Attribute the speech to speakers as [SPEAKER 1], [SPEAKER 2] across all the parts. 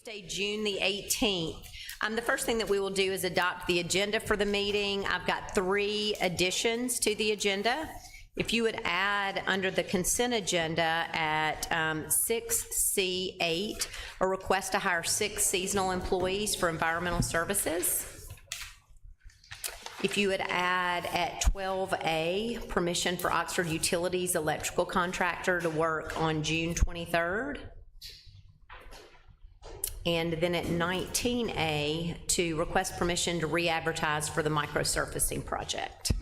[SPEAKER 1] Thursday, June the 18th. The first thing that we will do is adopt the agenda for the meeting. I've got 3 additions to the agenda. If you would add under the consent agenda at 6C8, a request to hire 6 seasonal employees for environmental services. If you would add at 12A, permission for Oxford Utilities electrical contractor to work on June 23rd. And then at 19A, to request permission to re-advertise for the microsurfacing project.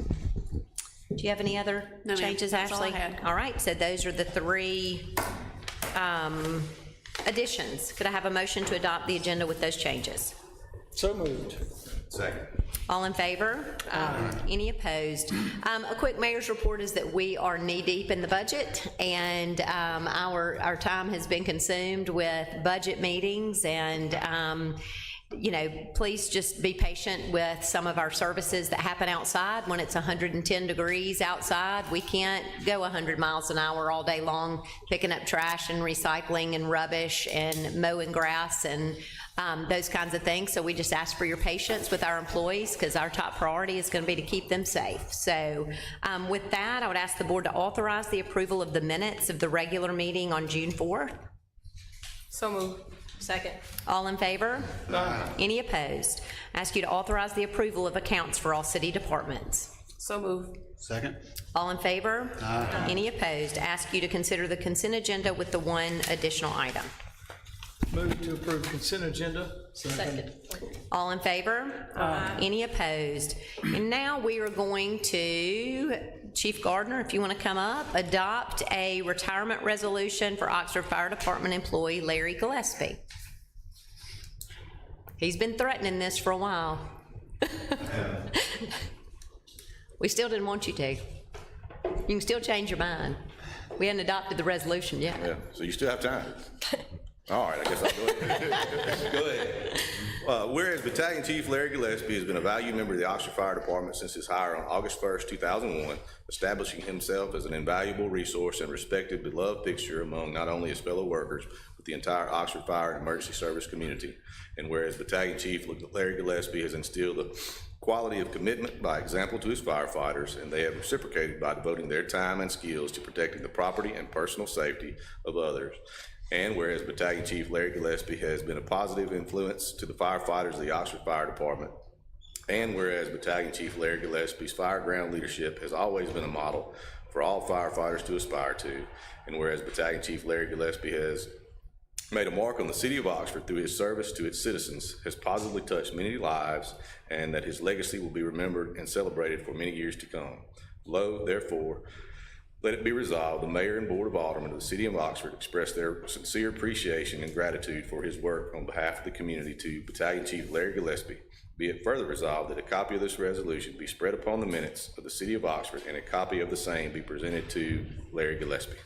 [SPEAKER 1] Do you have any other changes, Ashley? All right, so those are the 3 additions. Could I have a motion to adopt the agenda with those changes?
[SPEAKER 2] So moved.
[SPEAKER 3] Second.
[SPEAKER 1] All in favor? Any opposed? A quick mayor's report is that we are knee-deep in the budget, and our time has been consumed with budget meetings, and you know, please just be patient with some of our services that happen outside. When it's 110 degrees outside, we can't go 100 miles an hour all day long picking up trash and recycling and rubbish and mowing grass and those kinds of things. So we just ask for your patience with our employees, because our top priority is going to be to keep them safe. So with that, I would ask the board to authorize the approval of the minutes of the regular meeting on June 4th.
[SPEAKER 4] So moved. Second.
[SPEAKER 1] All in favor?
[SPEAKER 2] Aye.
[SPEAKER 1] Any opposed? Ask you to authorize the approval of accounts for all city departments.
[SPEAKER 4] So moved.
[SPEAKER 2] Second.
[SPEAKER 1] All in favor? Aye. Any opposed? Ask you to consider the consent agenda with the 1 additional item.
[SPEAKER 2] Move to approve consent agenda.
[SPEAKER 4] Second.
[SPEAKER 1] All in favor? Aye. Any opposed? And now we are going to, Chief Gardner, if you want to come up, adopt a retirement resolution for Oxford Fire Department employee Larry Gillespie. He's been threatening this for a while. We still didn't want you to. You can still change your mind. We hadn't adopted the resolution yet.
[SPEAKER 3] Yeah, so you still have time. All right, I guess I'll go ahead. Go ahead. Whereas Battalion Chief Larry Gillespie has been a valued member of the Oxford Fire Department since his hire on August 1st, 2001, establishing himself as an invaluable resource and respected, beloved fixture among not only his fellow workers, but the entire Oxford Fire and Emergency Service community. And whereas Battalion Chief Larry Gillespie has instilled a quality of commitment by example to his firefighters, and they have reciprocated by devoting their time and skills to protecting the property and personal safety of others. And whereas Battalion Chief Larry Gillespie has been a positive influence to the firefighters of the Oxford Fire Department, and whereas Battalion Chief Larry Gillespie's fireground leadership has always been a model for all firefighters to aspire to, and whereas Battalion Chief Larry Gillespie has made a mark on the city of Oxford through his service to its citizens, has positively touched many lives, and that his legacy will be remembered and celebrated for many years to come. Lo, therefore, let it be resolved, the Mayor and Board of Aldermen of the City of Oxford express their sincere appreciation and gratitude for his work on behalf of the community to Battalion Chief Larry Gillespie. Be it further resolved that a copy of this resolution be spread upon the minutes of the City of Oxford, and a copy of the same be presented to Larry Gillespie.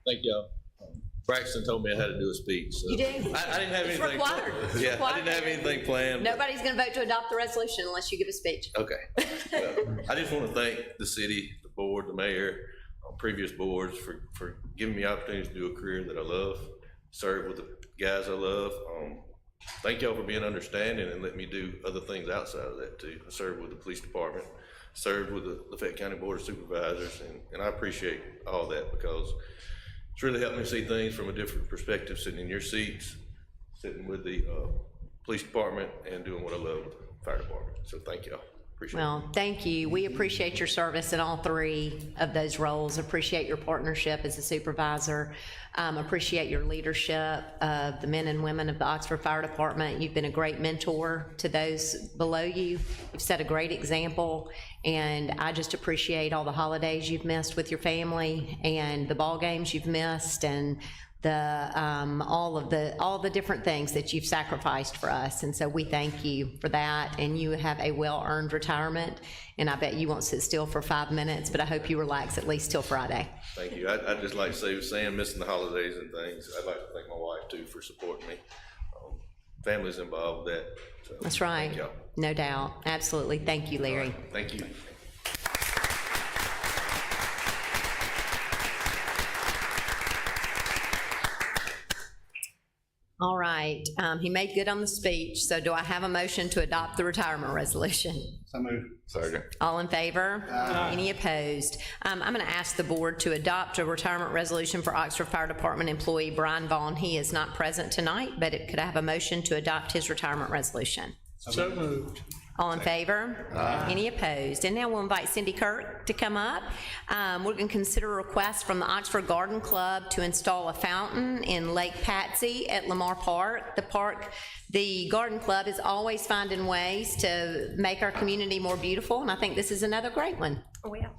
[SPEAKER 5] Thank y'all. Braxton told me I had to do a speech. So.
[SPEAKER 1] You do?
[SPEAKER 5] I didn't have
[SPEAKER 1] It's
[SPEAKER 5] anything.
[SPEAKER 1] required. It's
[SPEAKER 5] Yeah,
[SPEAKER 1] required.
[SPEAKER 5] I didn't have anything planned.
[SPEAKER 1] Nobody's going to vote to adopt the resolution unless you give a speech.
[SPEAKER 5] Okay. Well, I just want to thank the city, the board, the mayor, previous boards for giving me opportunities to do a career that I love, serve with the guys I love. Thank y'all for being understanding and letting me do other things outside of that too. I served with the police department, served with the Lafayette County Board of Supervisors, and I appreciate all that because it's really helped me see things from a different perspective, sitting in your seats, sitting with the police department, and doing what I love with the fire department. So thank y'all. Appreciate it.
[SPEAKER 1] Well, thank you. We appreciate your service in all 3 of those roles. Appreciate your partnership as a supervisor. Appreciate your leadership of the men and women of the Oxford Fire Department. You've been a great mentor to those below you. You've set a great example, and I just appreciate all the holidays you've missed with your family and the ball games you've missed and the all the different things that you've sacrificed for us, and so we thank you for that. And you have a well-earned retirement, and I bet you won't sit still for 5 minutes, but I hope you relax at least till Friday.
[SPEAKER 5] Thank you. I'd just like to say, with Sam missing the holidays and things, I'd like to thank my wife too for supporting me. families involved with that. So,
[SPEAKER 1] That's right.
[SPEAKER 5] Thank y'all.
[SPEAKER 1] No doubt. Absolutely. Thank you, Larry.
[SPEAKER 5] Thank you.
[SPEAKER 1] All right. He made good on the speech, so do I have a motion to adopt the retirement resolution?
[SPEAKER 6] So moved.
[SPEAKER 3] Second.
[SPEAKER 1] All in favor? Any opposed? I'm going to ask the board to adopt a retirement resolution for Oxford Fire Department employee Brian Vaughn. He is not present tonight, but could I have a motion to adopt his retirement resolution?
[SPEAKER 2] So moved.
[SPEAKER 1] All in favor? Any opposed? And now we'll invite Cindy Kirk to come up. We're going to consider a request from the Oxford Garden Club to install a fountain in Lake Patsy at Lamar Park. The Garden Club is always finding ways to make our community more beautiful, and I think this is another great one.
[SPEAKER 4] Oh, yeah.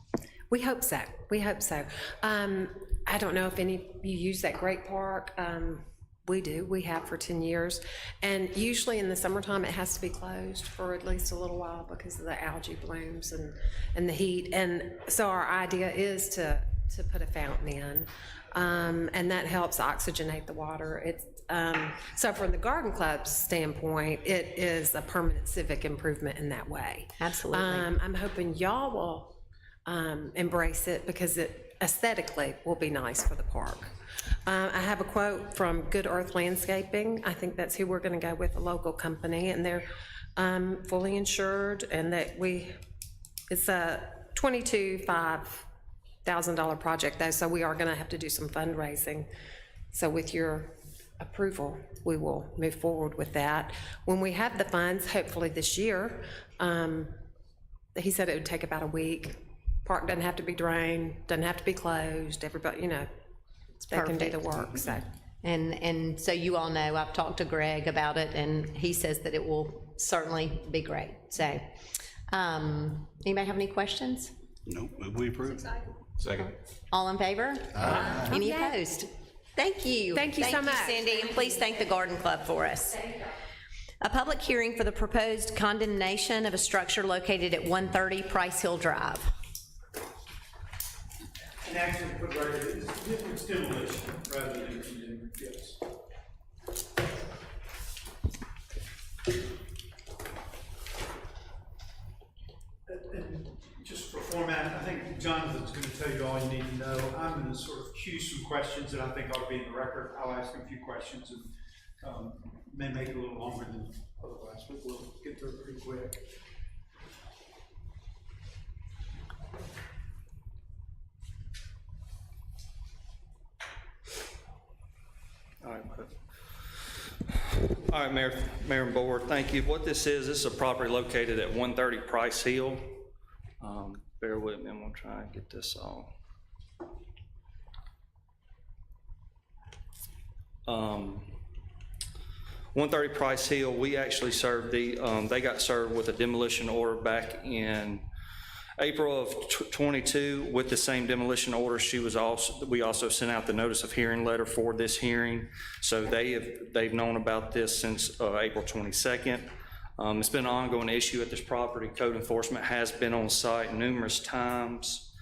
[SPEAKER 7] We hope so. We hope so. I don't know if any of you use that great park. We do. We have for 10 years. And usually in the summertime, it has to be closed for at least a little while because of the algae blooms and the heat. And so our idea is to put a fountain in, and that helps oxygenate the water. It's so from the Garden Club's standpoint, it is a permanent civic improvement in that way.
[SPEAKER 1] Absolutely.
[SPEAKER 7] I'm hoping y'all will embrace it because it aesthetically will be nice for the park. I have a quote from Good Earth Landscaping. I think that's who we're going to go with, a local company, and they're fully insured, and that it's a $22,500 project though, so we are going to have to do some fundraising. So with your approval, we will move forward with that. When we have the funds, hopefully this year, he said it would take about a week. Park doesn't have to be drained, doesn't have to be closed, everybody, they can do the work, so.
[SPEAKER 1] And so you all know, I've talked to Greg about it, and he says that it will certainly be great. So, anybody have any questions?
[SPEAKER 6] No, move we approve.
[SPEAKER 3] Second.
[SPEAKER 1] All in favor? Any opposed? Thank you.
[SPEAKER 7] Thank you so much.
[SPEAKER 1] Thank you, Cindy, and please thank the Garden Club for us. A public hearing for the proposed condemnation of a structure located at 130 Price Hill Drive.
[SPEAKER 8] And actually, put right, it's demolition rather than condemning, yes. And just for format, I think Jonathan's going to tell you all you need to know. I'm going to sort of cue some questions that I think ought to be in the record. I'll ask him a few questions and may make it a little longer than otherwise, but we'll get through it pretty quick.
[SPEAKER 9] All right, Mayor and Board, thank you. What this is a property located at 130 Price Hill. Bear with me, I'm gonna try and get this all. 130 Price Hill, we actually served they got served with a demolition order back in April of 22 with the same demolition order. We also sent out the notice of hearing letter for this hearing. So they've known about this since April 22nd. It's been an ongoing issue at this property. Code enforcement has been on site numerous times.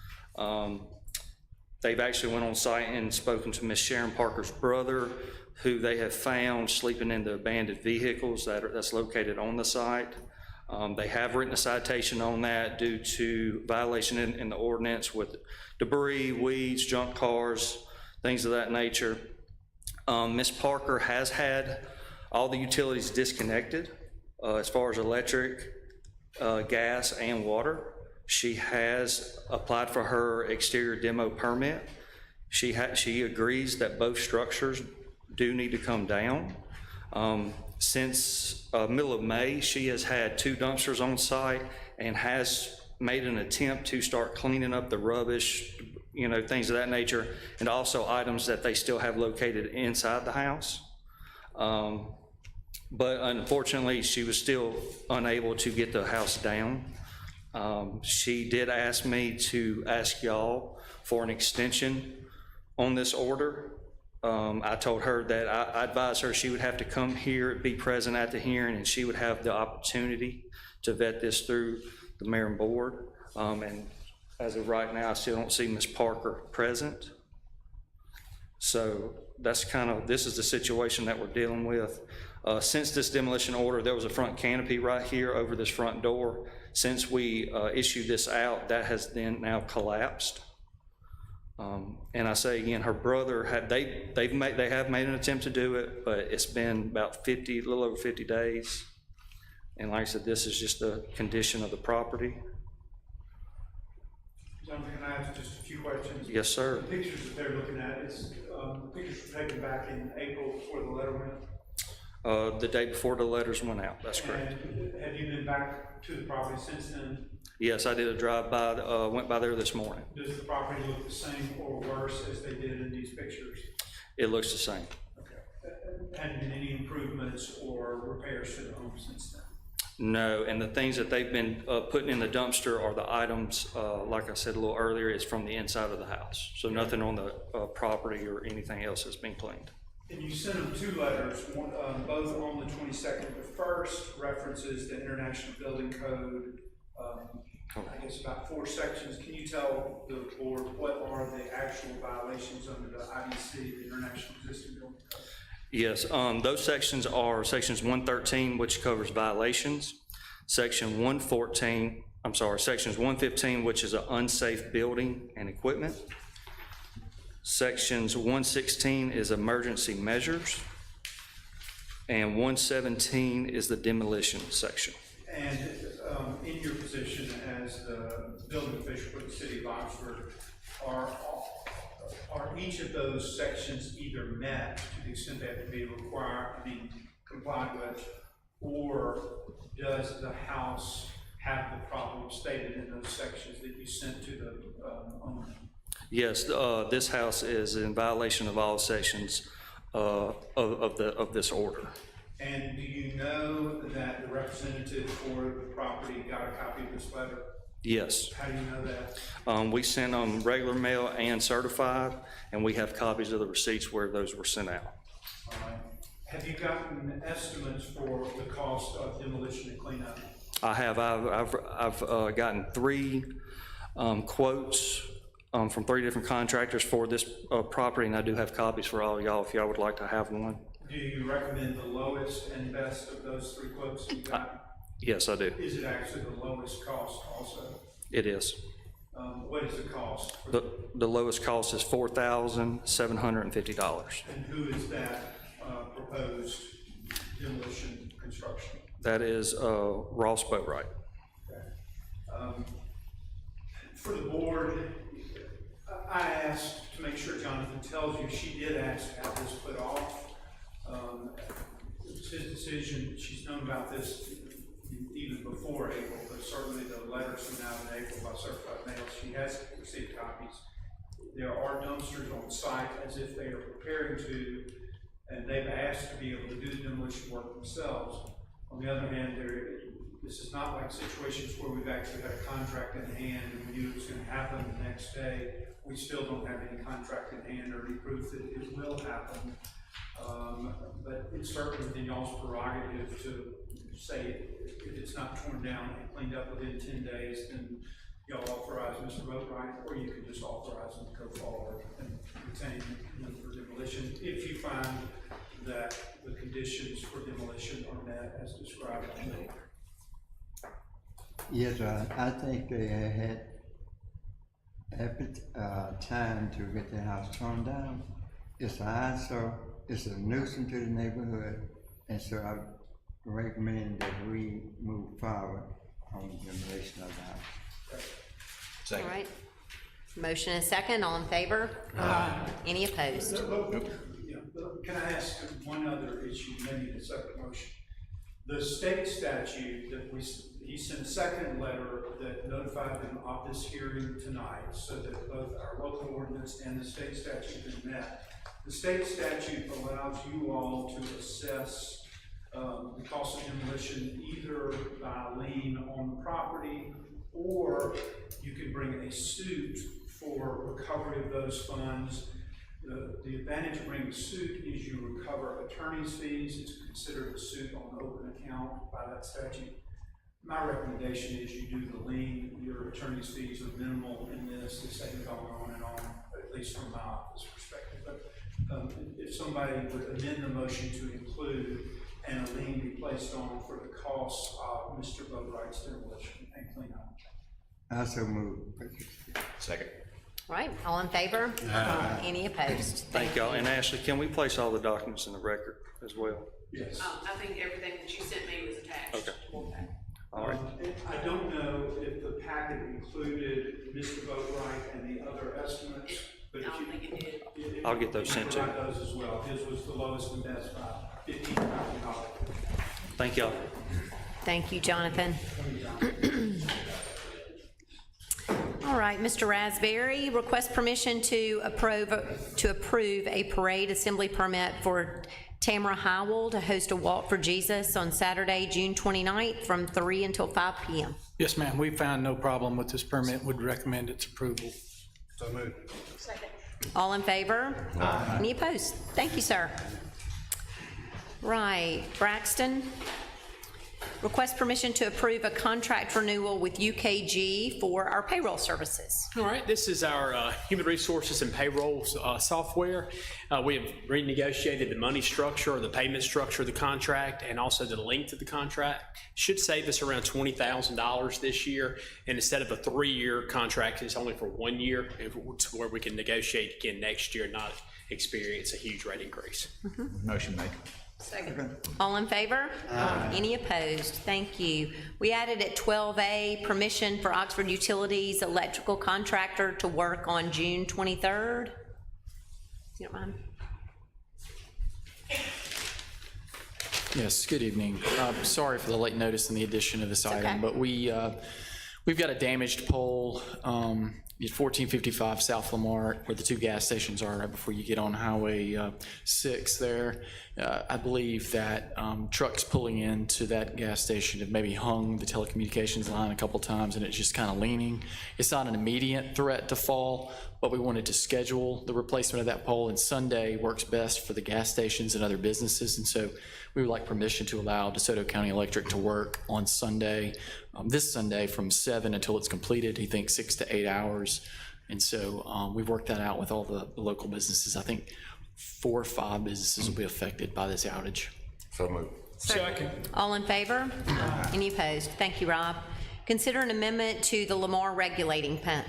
[SPEAKER 9] They've actually went on site and spoken to Miss Sharon Parker's brother, who they have found sleeping in the abandoned vehicles that's located on the site. They have written a citation on that due to violation in the ordinance with debris, weeds, junk cars, things of that nature. Ms. Parker has had all the utilities disconnected as far as electric, gas, and water. She has applied for her exterior demo permit. She agrees that both structures do need to come down. Since middle of May, she has had 2 dumpsters on site and has made an attempt to start cleaning up the rubbish, things of that nature, and also items that they still have located inside the house. But unfortunately, she was still unable to get the house down. She did ask me to ask y'all for an extension on this order. I told her that I advised her she would have to come here, be present at the hearing, and she would have the opportunity to vet this through the mayor and board. And as of right now, I still don't see Ms. Parker present. So that's this is the situation that we're dealing with. Since this demolition order, there was a front canopy right here over this front door. Since we issued this out, that has then now collapsed. And I say again, her brother they have made an attempt to do it, but it's been about a little over 50 days. And like I said, this is just the condition of the property.
[SPEAKER 8] Jonathan, can I ask just a few questions?
[SPEAKER 9] Yes, sir.
[SPEAKER 8] The pictures that they're looking at, the pictures were taken back in April before the letter went?
[SPEAKER 9] The day before the letters went out, that's correct.
[SPEAKER 8] And have you been back to the property since then?
[SPEAKER 9] Yes, I did a drive-by, went by there this morning.
[SPEAKER 8] Does the property look the same or worse as they did in these pictures?
[SPEAKER 9] It looks the same.
[SPEAKER 8] Okay. Hadn't been any improvements or repairs to the home since then?
[SPEAKER 9] No, and the things that they've been putting in the dumpster are the items, like I said a little earlier, is from the inside of the house. So nothing on the property or anything else has been cleaned.
[SPEAKER 8] And you sent them two letters, one, both on the 22nd. The first references the International Building Code, I guess about 4 sections. Can you tell the board what are the actual violations under the IBC, the International Existing Building Code?
[SPEAKER 9] Yes, those sections are sections 113, which covers violations, section 114, sections 115, which is an unsafe building and equipment. Sections 116 is emergency measures, and 117 is the demolition section.
[SPEAKER 8] And in your position as the building official for the city of Oxford, are each of those sections either met to the extent they have to be required to be complied with, or does the house have the problem stated in those sections that you sent to the owner?
[SPEAKER 9] Yes, this house is in violation of all sections of this order.
[SPEAKER 8] And do you know that the representative for the property got a copy of this letter?
[SPEAKER 9] Yes.
[SPEAKER 8] How do you know that?
[SPEAKER 9] We sent them regular mail and certified, and we have copies of the receipts where those were sent out.
[SPEAKER 8] All right. Have you gotten estimates for the cost of demolition and cleanup?
[SPEAKER 9] I have. I've gotten 3 quotes from 3 different contractors for this property, and I do have copies for all y'all if y'all would like to have one.
[SPEAKER 8] Do you recommend the lowest and best of those 3 quotes you got?
[SPEAKER 9] Yes, I do.
[SPEAKER 8] Is it actually the lowest cost also?
[SPEAKER 9] It is.
[SPEAKER 8] What is the cost?
[SPEAKER 9] The lowest cost is $4,750.
[SPEAKER 8] And who is that proposed demolition construction?
[SPEAKER 9] That is Ross Boatwright.
[SPEAKER 8] Okay. For the board, I asked to make sure Jonathan tells you, she did ask to have this put off. It was his decision. She's known about this even before April, but certainly the letters went out in April by certified mail. She has received copies. There are dumpsters on site as if they are preparing to, and they've asked to be able to do the demolition work themselves. On the other hand, this is not like situations where we've actually had a contract in hand and we knew it was going to happen the next day. We still don't have any contract in hand or any proof that it will happen. But it's certainly within y'all's prerogative to say if it's not torn down and cleaned up within 10 days, then y'all authorize Mr. Boatwright, or you can just authorize him to go forward and retain him for demolition if you find that the conditions for demolition are met as described.
[SPEAKER 6] Yes, I think they had every time to get the house torn down. It's an eyesore, it's a nuisance to the neighborhood, and so I recommend that we move forward on the demolition of the house.
[SPEAKER 1] All right. Motion and second, all in favor? Any opposed?
[SPEAKER 8] Can I ask one other issue, maybe the second motion? The state statute that he sent a second letter that notified them of this hearing tonight, so that both our local ordinance and the state statute have been met. The state statute allows you all to assess the cost of demolition either by lien on the property, or you can bring a suit for recovery of those funds. The advantage of bringing a suit is you recover attorney's fees. It's considered a suit on an open account by that statute. My recommendation is you do the lien. Your attorney's fees are minimal in this. This ain't going on and on, at least from my office perspective. But if somebody would amend the motion to include and a lien be placed on for the costs of Mr. Boatwright's demolition and cleanup.
[SPEAKER 6] I so move.
[SPEAKER 3] Second.
[SPEAKER 1] All right, all in favor? Any opposed?
[SPEAKER 9] Thank y'all. And Ashley, can we place all the documents in the record as well?
[SPEAKER 8] Yes.
[SPEAKER 10] I think everything that you sent me was attached.
[SPEAKER 9] Okay.
[SPEAKER 10] We'll pack.
[SPEAKER 9] All right.
[SPEAKER 8] I don't know if the packet included Mr. Boatwright and the other estimates, but
[SPEAKER 10] I
[SPEAKER 8] if
[SPEAKER 10] don't think it did.
[SPEAKER 8] you.
[SPEAKER 9] I'll get those sent to you.
[SPEAKER 8] Provide those as well. His was the lowest and best by $15,000.
[SPEAKER 9] Thank y'all.
[SPEAKER 1] Thank you, Jonathan. All right, Mr. Raspberry, request permission to approve a parade assembly permit for Tamara Howell to host a Walk for Jesus on Saturday, June 29th from 3 until 5 p.m.
[SPEAKER 2] Yes, ma'am, we found no problem with this permit, would recommend its approval.
[SPEAKER 3] So moved.
[SPEAKER 1] All in favor? Any opposed? Thank you, sir. Right, Braxton, request permission to approve a contract renewal with UKG for our payroll services.
[SPEAKER 11] All right, this is our human resources and payroll software. We have renegotiated the money structure or the payment structure of the contract and also the length of the contract. Should save us around $20,000 this year. And instead of a 3-year contract, it's only for 1 year, to where we can negotiate again next year and not experience a huge rate increase.
[SPEAKER 3] Motion made.
[SPEAKER 10] Second.
[SPEAKER 1] All in favor? Any opposed? Thank you. We added at 12A, permission for Oxford Utilities electrical contractor to work on June 23rd. You don't mind?
[SPEAKER 12] Yes, good evening. Sorry for the late notice and the addition of this
[SPEAKER 1] okay.
[SPEAKER 12] item, but we've got a damaged pole at 1455 South Lamar, where the two gas stations are right before you get on Highway 6 there. I believe that trucks pulling into that gas station have maybe hung the telecommunications line a couple times, and it's just kind of leaning. It's not an immediate threat to fall, but we wanted to schedule the replacement of that pole, and Sunday works best for the gas stations and other businesses, and so we would like permission to allow DeSoto County Electric to work on Sunday, this Sunday from 7 until it's completed. He thinks 6 to 8 hours. And so we've worked that out with all the local businesses. I think 4 or 5 businesses will be affected by this outage.
[SPEAKER 3] So moved.
[SPEAKER 2] Second.
[SPEAKER 1] All in favor? Any opposed? Thank you, Rob. Consider an amendment to the Lamar regulating plan.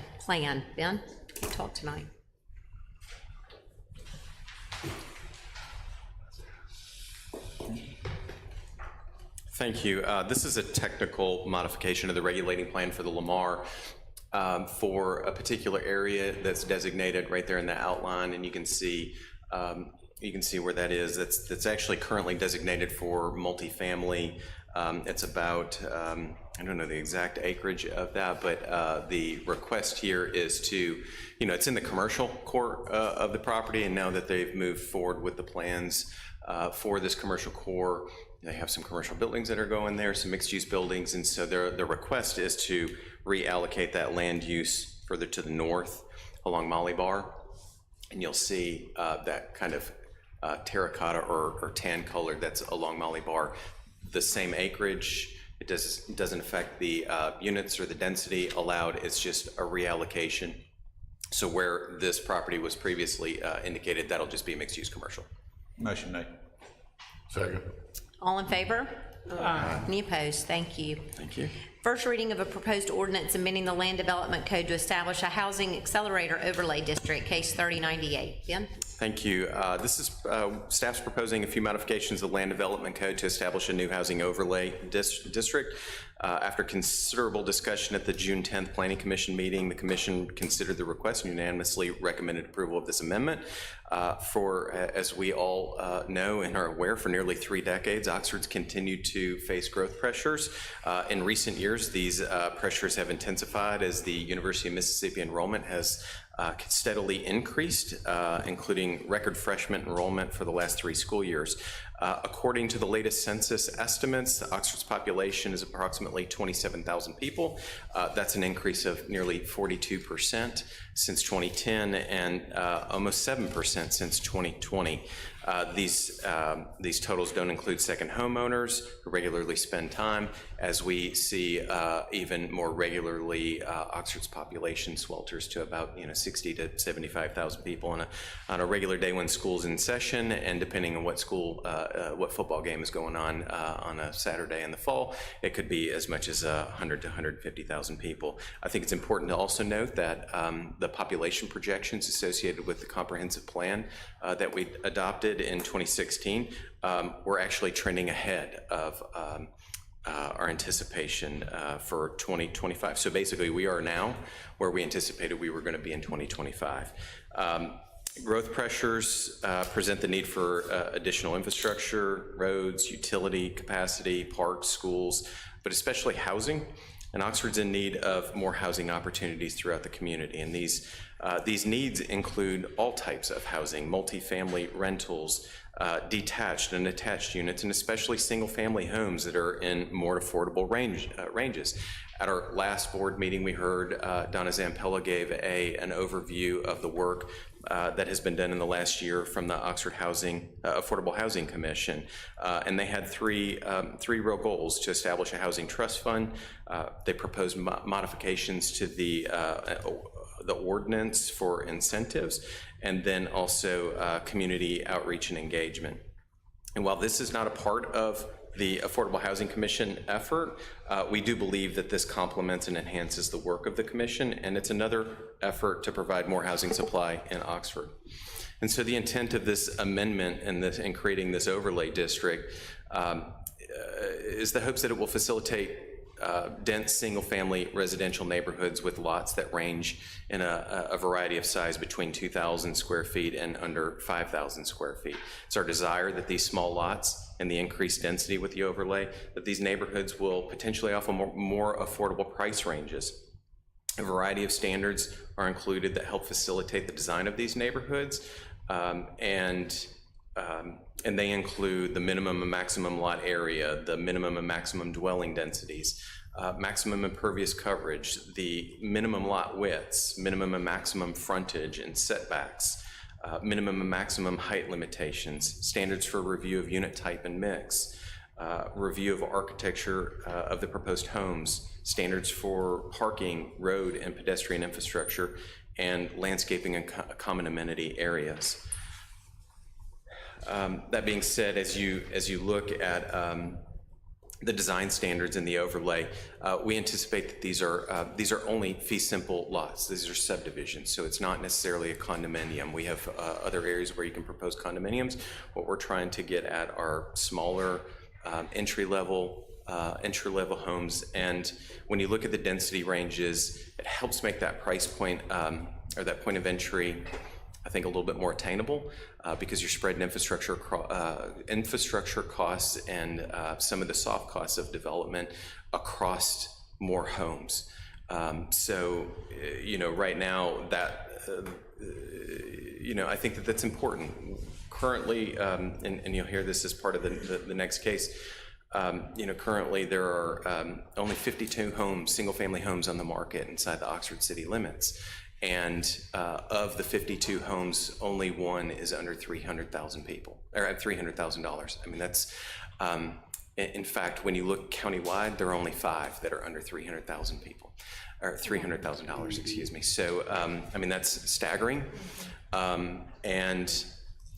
[SPEAKER 1] Ben, you talk tonight.
[SPEAKER 13] Thank you. This is a technical modification of the regulating plan for the Lamar for a particular area that's designated right there in the outline, and you can see where that is. That's actually currently designated for multifamily. It's about I don't know the exact acreage of that, but the request here is to, it's in the commercial core of the property, and now that they've moved forward with the plans for this commercial core, they have some commercial buildings that are going there, some mixed-use buildings, and so the request is to reallocate that land use further to the north along Molly Bar, and you'll see that kind of terracotta or tan color that's along Molly Bar. The same acreage, it doesn't affect the units or the density allowed, it's just a reallocation. So where this property was previously indicated, that'll just be mixed-use commercial.
[SPEAKER 3] Motion made. Second.
[SPEAKER 1] All in favor? Any opposed? Thank you.
[SPEAKER 12] Thank you.
[SPEAKER 1] First reading of a proposed ordinance amending the Land Development Code to establish a housing accelerator overlay district, case 3098. Ben?
[SPEAKER 13] Thank you. This is staff's proposing a few modifications of the Land Development Code to establish a new housing overlay district. After considerable discussion at the June 10th Planning Commission meeting, the Commission considered the request and unanimously recommended approval of this amendment. As we all know and are aware, for nearly 3 decades, Oxford's continued to face growth pressures. In recent years, these pressures have intensified as the University of Mississippi enrollment has steadily increased, including record freshman enrollment for the last 3 school years. According to the latest census estimates, Oxford's population is approximately 27,000 people. That's an increase of nearly 42% since 2010 and almost 7% since 2020. These totals don't include second homeowners who regularly spend time, as we see even more regularly Oxford's population swelters to about 60 to 75,000 people on a regular day when school's in session, and depending on what football game is going on a Saturday in the fall, it could be as much as 100 to 150,000 people. I think it's important to also note that the population projections associated with the comprehensive plan that we adopted in 2016, we're actually trending ahead of our anticipation for 2025. So basically, we are now where we anticipated we were going to be in 2025. Growth pressures present the need for additional infrastructure, roads, utility capacity, parks, schools, but especially housing. And Oxford's in need of more housing opportunities throughout the community. And these needs include all types of housing, multifamily rentals, detached and attached units, and especially single-family homes that are in more affordable ranges. At our last board meeting, we heard Donna Zampella gave an overview of the work that has been done in the last year from the Oxford Affordable Housing Commission, and they had three real goals: to establish a housing trust fund. They proposed modifications to the ordinance for incentives, and then also community outreach and engagement. And while this is not a part of the Affordable Housing Commission effort, we do believe that this complements and enhances the work of the Commission, and it's another effort to provide more housing supply in Oxford. And so the intent of this amendment and creating this overlay district is the hopes that it will facilitate dense single-family residential neighborhoods with lots that range in a variety of size between 2,000 square feet and under 5,000 square feet. It's our desire that these small lots and the increased density with the overlay, that these neighborhoods will potentially offer more affordable price ranges. A variety of standards are included that help facilitate the design of these neighborhoods, and they include the minimum and maximum lot area, the minimum and maximum dwelling densities, maximum impervious coverage, the minimum lot widths, minimum and maximum frontage and setbacks, minimum and maximum height limitations, standards for review of unit type and mix, review of architecture of the proposed homes, standards for parking, road and pedestrian infrastructure, and landscaping and common amenity areas. That being said, as you look at the design standards in the overlay, we anticipate that these are only fee simple lots. These are subdivisions, so it's not necessarily a condominium. We have other areas where you can propose condominiums. What we're trying to get at are smaller entry level homes, and when you look at the density ranges, it helps make that price point or that point of entry, I think, a little bit more attainable because you're spreading infrastructure costs and some of the soft costs of development across more homes. So, right now that, I think that that's important. Currently, and you'll hear this as part of the next case, currently there are only 52 homes, single-family homes on the market inside the Oxford city limits. And of the 52 homes, only one is under 300,000 people, or at $300,000. I mean, that's, in fact, when you look countywide, there are only 5 that are under 300,000 people, or $300,000, excuse me. So, I mean, that's staggering. And,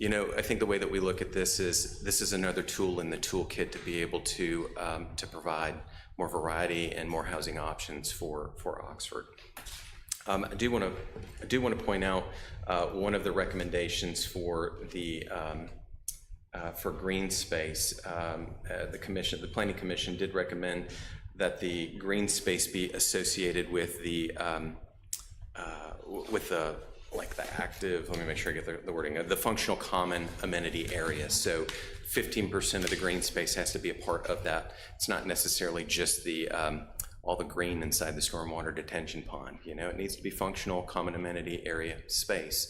[SPEAKER 13] I think the way that we look at this is another tool in the toolkit to be able to provide more variety and more housing options for Oxford. I do want to point out one of the recommendations for the for green space. The Planning Commission did recommend that the green space be associated with the active. Let me make sure I get the wording. The functional common amenity area. So 15% of the green space has to be a part of that. It's not necessarily just the all the green inside the stormwater detention pond. It needs to be functional common amenity area space.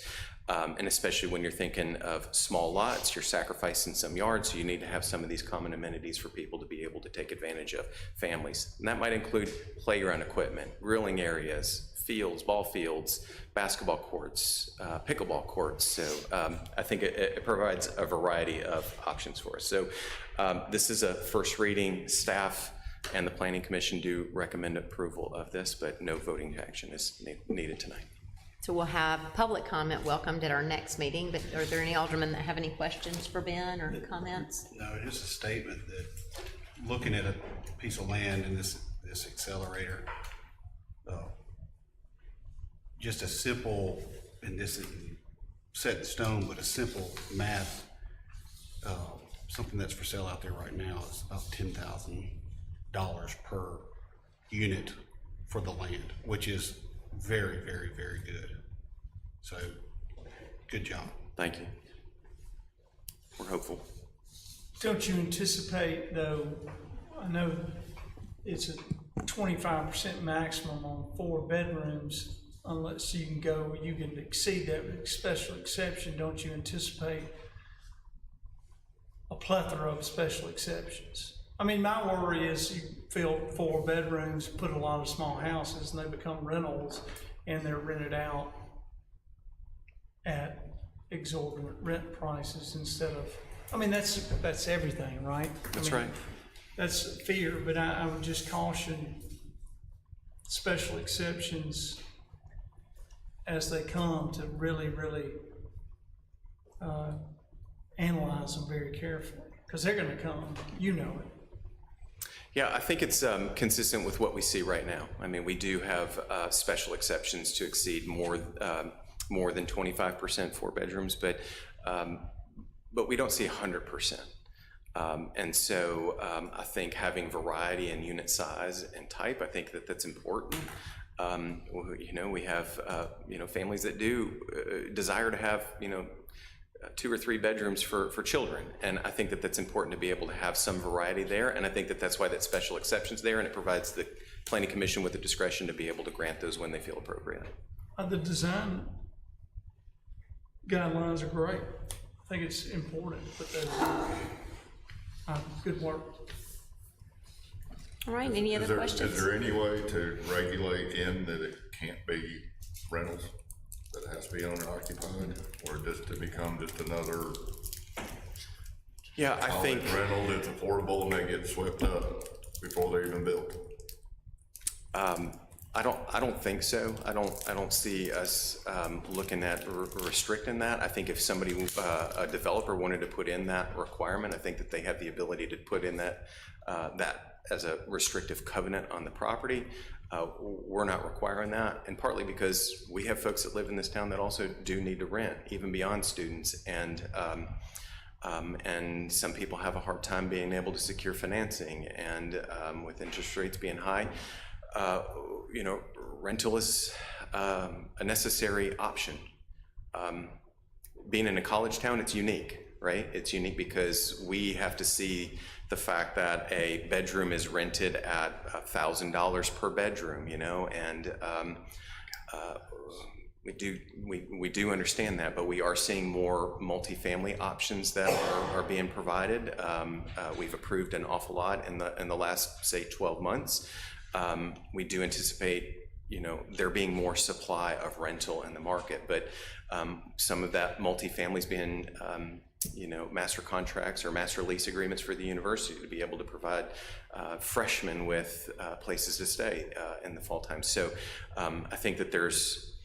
[SPEAKER 13] And especially when you're thinking of small lots, you're sacrificing some yards, so you need to have some of these common amenities for people to be able to take advantage of, families. And that might include playground equipment, grilling areas, fields, ball fields, basketball courts, pickleball courts. So I think it provides a variety of options for us. So this is a first reading. Staff and the Planning Commission do recommend approval of this, but no voting action is needed tonight.
[SPEAKER 1] So we'll have public comment welcomed at our next meeting, but are there any aldermen that have any questions for Ben or comments?
[SPEAKER 14] No, just a statement that looking at a piece of land in this accelerator, just a simple, and this isn't set in stone, but a simple math, something that's for sale out there right now is about $10,000 per unit for the land, which is very, very, very good. So, good job.
[SPEAKER 13] Thank you. We're hopeful.
[SPEAKER 15] Don't you anticipate, though, I know it's a 25% maximum on 4 bedrooms, unless you can exceed that with special exception. Don't you anticipate a plethora of special exceptions? I mean, my worry is you fill 4 bedrooms, put a lot of small houses, and they become rentals, and they're rented out at exorbitant rent prices instead of, I mean, that's everything, right?
[SPEAKER 13] That's right.
[SPEAKER 15] That's fear, but I would just caution special exceptions as they come to really, really analyze them very carefully, because they're gonna come, you know it.
[SPEAKER 13] Yeah, I think it's consistent with what we see right now. I mean, we do have special exceptions to exceed more than 25% 4 bedrooms, but we don't see 100%. And so I think having variety in unit size and type, I think that's important. You know, we have families that do desire to have 2 or 3 bedrooms for children, and I think that's important to be able to have some variety there, and I think that's why that special exception's there, and it provides the Planning Commission with the discretion to be able to grant those when they feel appropriate.
[SPEAKER 15] The design guidelines are great. I think it's important to put those in. Good work.
[SPEAKER 1] All right, any other questions?
[SPEAKER 16] Is there any way to regulate in that it can't be rentals, that it has to be owner occupied, or just to become just another
[SPEAKER 13] Yeah, I think
[SPEAKER 16] rental that's affordable and they get swept up before they're even built?
[SPEAKER 13] I don't think so. I don't see us looking at restricting that. I think if somebody, a developer wanted to put in that requirement, I think that they have the ability to put in that as a restrictive covenant on the property. We're not requiring that, and partly because we have folks that live in this town that also do need to rent, even beyond students, and some people have a hard time being able to secure financing, and with interest rates being high, rental is a necessary option. Being in a college town, it's unique, right? It's unique because we have to see the fact that a bedroom is rented at $1,000 per bedroom, and we do understand that, but we are seeing more multifamily options that are being provided. We've approved an awful lot in the last, say, 12 months. We do anticipate, there being more supply of rental in the market, but some of that multifamily's been, master contracts or master lease agreements for the university to be able to provide freshmen with places to stay in the fall time. So I think that there's,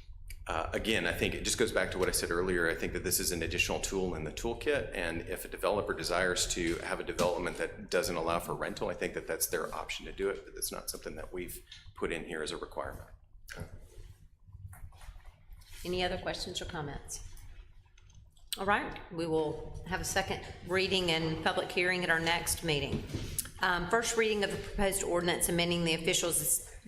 [SPEAKER 13] again, I think it just goes back to what I said earlier. I think that this is an additional tool in the toolkit, and if a developer desires to have a development that doesn't allow for rental, I think that that's their option to do it, but it's not something that we've put in here as a requirement.
[SPEAKER 1] Any other questions or comments? All right, we will have a second reading and public hearing at our next meeting. First reading of the proposed ordinance amending the official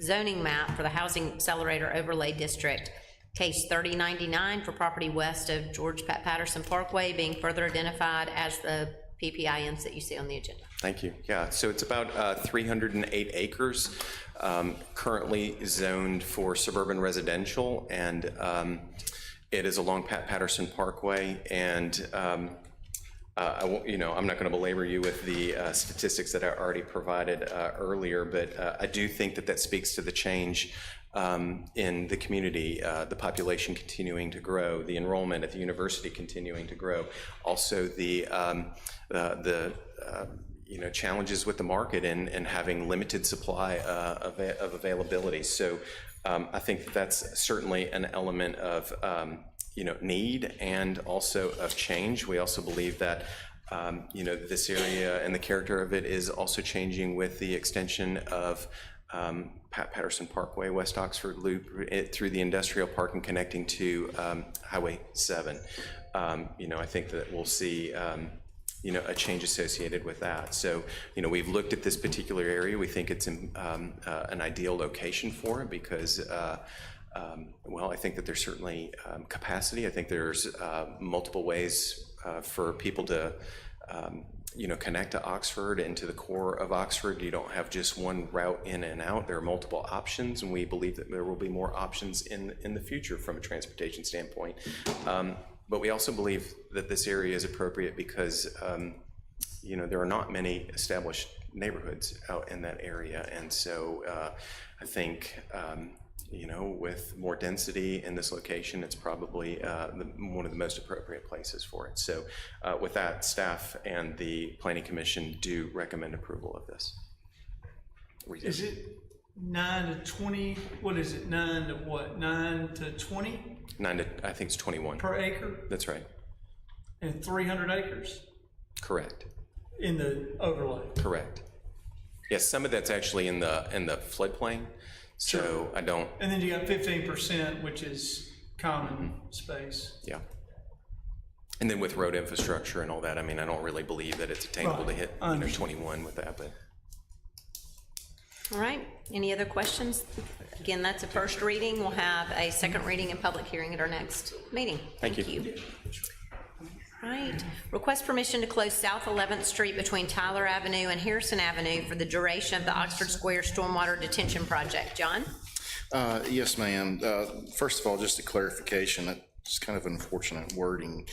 [SPEAKER 1] zoning map for the Housing Accelerator Overlay District, case 3099 for property west of George Patterson Parkway being further identified as the PPINs that you see on the agenda.
[SPEAKER 13] Thank you. Yeah, so it's about 308 acres, currently zoned for suburban residential, and It is along Pat Patterson Parkway, and I won't, I'm not going to belabor you with the statistics that I already provided earlier, but I do think that that speaks to the change in the community, the population continuing to grow, the enrollment at the university continuing to grow, also the challenges with the market and having limited supply of availability. So I think that's certainly an element of need and also of change. We also believe that this area and the character of it is also changing with the extension of Pat Patterson Parkway, West Oxford Loop through the industrial park and connecting to Highway 7. I think that we'll see a change associated with that. So, we've looked at this particular area. We think it's an ideal location for it because, I think that there's certainly capacity. I think there's multiple ways for people to, connect to Oxford and to the core of Oxford. You don't have just one route in and out. There are multiple options, and we believe that there will be more options in the future from a transportation standpoint. But we also believe that this area is appropriate because, there are not many established neighborhoods out in that area. And so I think, with more density in this location, it's probably one of the most appropriate places for it. So with that, staff and the Planning Commission do recommend approval of this.
[SPEAKER 15] Is it 9 to 20? What is it? 9 to what? 9 to 20?
[SPEAKER 13] 9 to, I think it's 21.
[SPEAKER 15] Per acre?
[SPEAKER 13] That's right.
[SPEAKER 15] And 300 acres?
[SPEAKER 13] Correct.
[SPEAKER 15] In the overlay?
[SPEAKER 13] Correct. Yes, some of that's actually in the floodplain. So sure. I don't.
[SPEAKER 15] And then you got 15%, which is common space.
[SPEAKER 13] Yeah. And then with road infrastructure and all that, I mean, I don't really believe that it's attainable to hit 21 with that, but.
[SPEAKER 1] All right, any other questions? Again, that's a first reading. We'll have a second reading and public hearing at our next meeting. Thank you. All right, request permission to close South 11th Street between Tyler Avenue and Harrison Avenue for the duration of the Oxford Square Stormwater Detention Project. John?
[SPEAKER 17] Yes, ma'am. First of all, just a clarification. It's kind of unfortunate wording.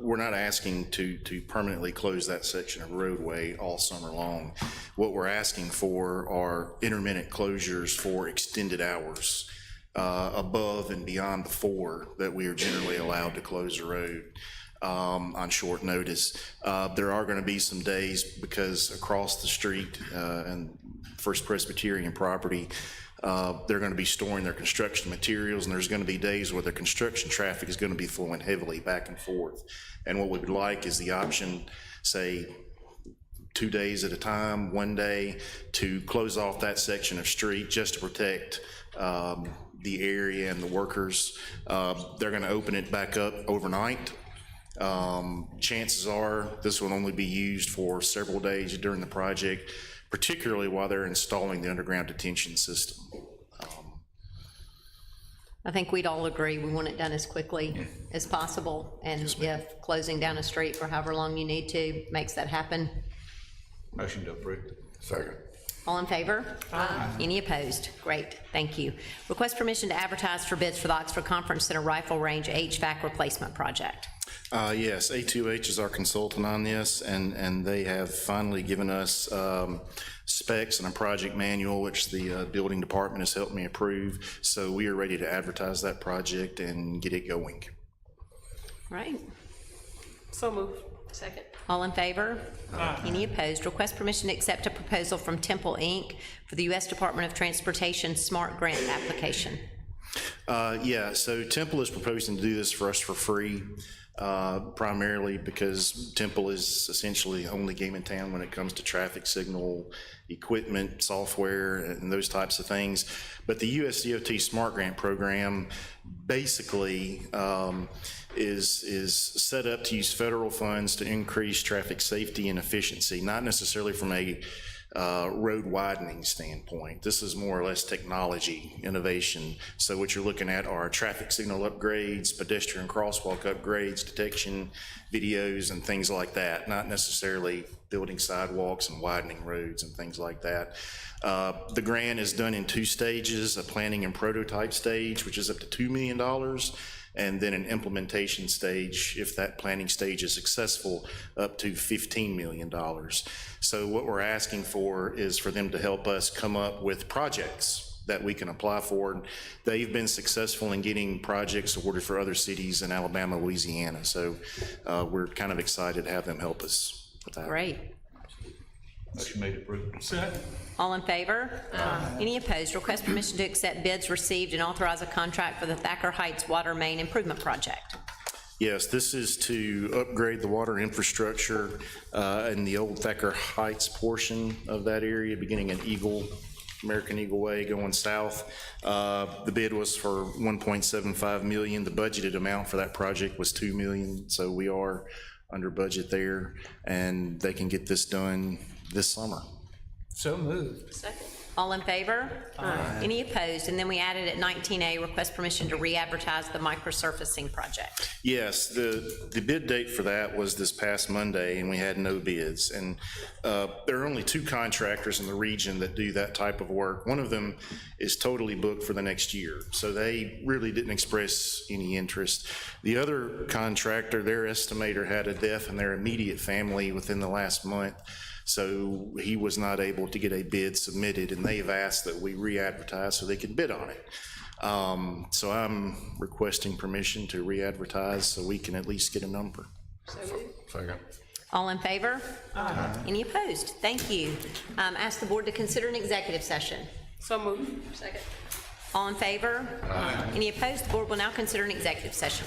[SPEAKER 17] We're not asking to permanently close that section of roadway all summer long. What we're asking for are intermittent closures for extended hours above and beyond the 4 that we are generally allowed to close the road on short notice. There are going to be some days because across the street and First Presbyterian property, they're going to be storing their construction materials, and there's going to be days where the construction traffic is going to be flowing heavily back and forth. And what we would like is the option, say, 2 days at a time, 1 day, to close off that section of street just to protect the area and the workers. They're going to open it back up overnight. Chances are this will only be used for several days during the project, particularly while they're installing the underground detention system.
[SPEAKER 1] I think we'd all agree we want it done as quickly as possible, and if closing down a street for however long you need to makes that happen.
[SPEAKER 16] Motion to approve. Second.
[SPEAKER 1] All in favor? Aye. Any opposed? Great, thank you. Request permission to advertise for bids for the Oxford Conference Center Rifle Range HVAC replacement project.
[SPEAKER 17] Yes, A2H is our consultant on this, and they have finally given us specs and a project manual, which the building department has helped me approve. So we are ready to advertise that project and get it going.
[SPEAKER 1] Right.
[SPEAKER 4] So moved. Second.
[SPEAKER 1] All in favor? Aye. Any opposed? Request permission to accept a proposal from Temple Inc. for the U.S. Department of Transportation SMART grant application.
[SPEAKER 17] Yeah, so Temple is proposing to do this for us for free, primarily because Temple is essentially the only game in town when it comes to traffic signal equipment, software, and those types of things. But the US DOT SMART Grant program basically is set up to use federal funds to increase traffic safety and efficiency, not necessarily from a road widening standpoint. This is more or less technology innovation. So what you're looking at are traffic signal upgrades, pedestrian crosswalk upgrades, detection videos, and things like that, not necessarily building sidewalks and widening roads and things like that. The grant is done in 2 stages, a planning and prototype stage, which is up to $2 million, and then an implementation stage, if that planning stage is successful, up to $15 million. So what we're asking for is for them to help us come up with projects that we can apply for. They've been successful in getting projects awarded for other cities in Alabama, Louisiana. So we're kind of excited to have them help us with that.
[SPEAKER 1] Great.
[SPEAKER 16] Motion made approved.
[SPEAKER 15] Second.
[SPEAKER 1] All in favor? Any opposed? Request permission to accept bids received and authorize a contract for the Thacker Heights Water Main Improvement Project.
[SPEAKER 17] Yes, this is to upgrade the water infrastructure in the old Thacker Heights portion of that area, beginning at American Eagle Way going south. The bid was for $1.75 million. The budgeted amount for that project was $2 million, so we are under budget there, and they can get this done this summer.
[SPEAKER 15] So moved.
[SPEAKER 4] Second.
[SPEAKER 1] All in favor? Any opposed? And then we added at 19A, request permission to re-advertise the microsurfacing project.
[SPEAKER 17] Yes, the bid date for that was this past Monday, and we had no bids. And there are only 2 contractors in the region that do that type of work. One of them is totally booked for the next year, so they really didn't express any interest. The other contractor, their estimator, had a death in their immediate family within the last month, so he was not able to get a bid submitted, and they've asked that we re-advertise so they can bid on it. So I'm requesting permission to re-advertise so we can at least get a number.
[SPEAKER 4] So moved.
[SPEAKER 16] Second.
[SPEAKER 1] All in favor? Any opposed? Thank you. Ask the board to consider an executive session.
[SPEAKER 4] So moved. Second.
[SPEAKER 1] All in favor? Any opposed? The board will now consider an executive session.